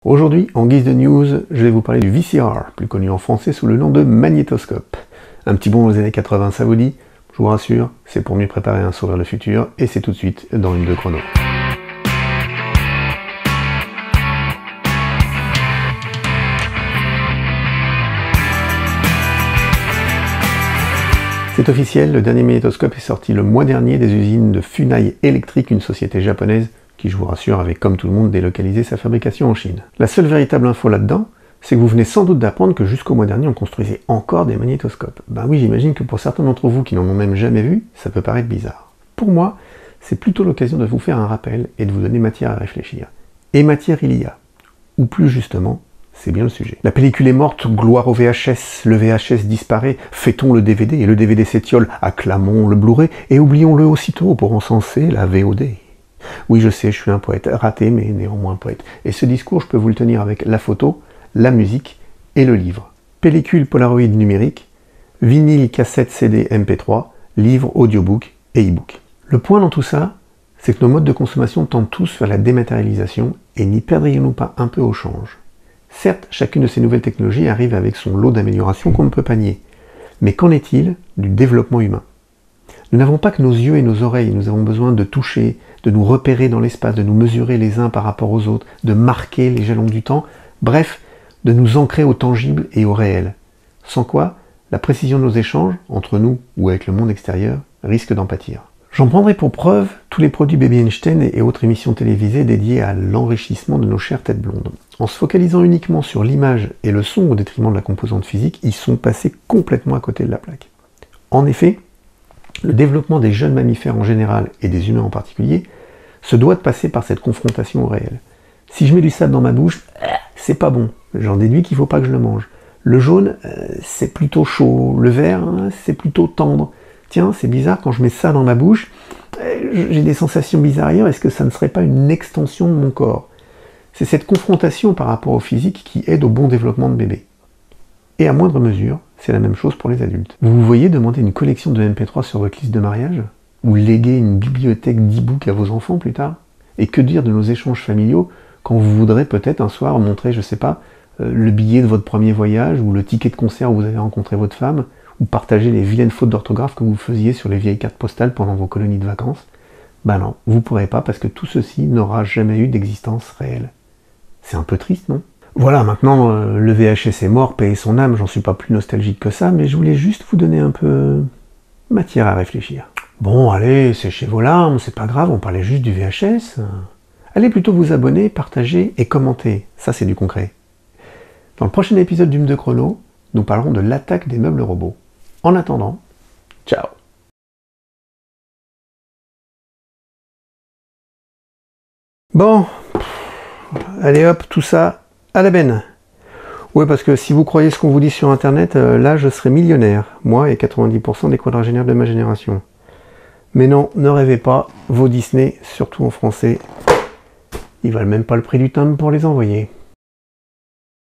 Aujourd'hui, en guise de news, je vais vous parler du VCR, plus connu en français sous le nom de magnétoscope. Un petit bond aux années 80, ça vous dit? Je vous rassure, c'est pour mieux préparer un saut vers le futur, et c'est tout de suite dans une de chrono. C'est officiel, le dernier magnétoscope est sorti le mois dernier des usines de Funai Electric, une société japonaise qui, je vous rassure, avait comme tout le monde délocalisé sa fabrication en Chine. La seule véritable info là-dedans, c'est que vous venez sans doute d'apprendre que jusqu'au mois dernier on construisait encore des magnétoscopes. Ben oui, j'imagine que pour certains d'entre vous qui n'en ont même jamais vu, ça peut paraître bizarre. Pour moi, c'est plutôt l'occasion de vous faire un rappel et de vous donner matière à réfléchir. Et matière il y a. Ou plus justement, c'est bien le sujet. La pellicule est morte, gloire au VHS, le VHS disparaît, fêtons le DVD et le DVD s'étiole, acclamons le Blu-ray et oublions-le aussitôt pour encenser la VOD. Oui, je sais, je suis un poète, raté mais néanmoins poète. Et ce discours, je peux vous le tenir avec la photo, la musique et le livre. Pellicule Polaroid numérique, vinyle, cassette, CD, MP3, livre, audiobook et e-book. Le point dans tout ça, c'est que nos modes de consommation tendent tous vers la dématérialisation et n'y perdrions-nous pas un peu au change? Certes, chacune de ces nouvelles technologies arrive avec son lot d'améliorations qu'on ne peut pas nier. Mais qu'en est-il du développement humain? Nous n'avons pas que nos yeux et nos oreilles, nous avons besoin de toucher, de nous repérer dans l'espace, de nous mesurer les uns par rapport aux autres, de marquer les jalons du temps, bref, de nous ancrer au tangible et au réel. Sans quoi, la précision de nos échanges, entre nous ou avec le monde extérieur, risque d'en pâtir. J'en prendrai pour preuve tous les produits Baby Einstein et autres émissions télévisées dédiées à l'enrichissement de nos chères têtes blondes. En se focalisant uniquement sur l'image et le son au détriment de la composante physique, ils sont passés complètement à côté de la plaque. En effet, le développement des jeunes mammifères en général et des humains en particulier se doit de passer par cette confrontation au réel. Si je mets du sable dans ma bouche, c'est pas bon. J'en déduis qu'il ne faut pas que je le mange. Le jaune, c'est plutôt chaud. Le vert, c'est plutôt tendre. Tiens, c'est bizarre, quand je mets ça dans ma bouche, j'ai des sensations bizarres ailleurs. Est-ce que ça ne serait pas une extension de mon corps? C'est cette confrontation par rapport au physique qui aide au bon développement de bébé. Et à moindre mesure, c'est la même chose pour les adultes. Vous vous voyez demander une collection de MP3 sur votre liste de mariage? Ou léguer une bibliothèque d'e-book à vos enfants plus tard? Et que dire de nos échanges familiaux quand vous voudrez peut-être un soir montrer, je sais pas, le billet de votre premier voyage, ou le ticket de concert où vous avez rencontré votre femme, ou partager les vilaines fautes d'orthographe que vous faisiez sur les vieilles cartes postales pendant vos colonies de vacances? Ben non, vous pourrez pas parce que tout ceci n'aura jamais eu d'existence réelle. C'est un peu triste, non? Voilà, maintenant, le VHS est mort, paix et son âme, j'en suis pas plus nostalgique que ça, mais je voulais juste vous donner un peu matière à réfléchir. Bon, allez, séchez vos larmes, c'est pas grave, on parlait juste du VHS. Allez plutôt vous abonner, partager et commenter, ça c'est du concret. Dans le prochain épisode d'Hume de Chrono, nous parlerons de l'attaque des meubles robots. En attendant, ciao! Bon, allez hop, tout ça à la benne. Ouais, parce que si vous croyez ce qu'on vous dit sur internet, là je serai millionnaire, moi et 90% des quadragénaires de ma génération. Mais non, ne rêvez pas, vos Disney, surtout en français, ils valent même pas le prix du timbre pour les envoyer.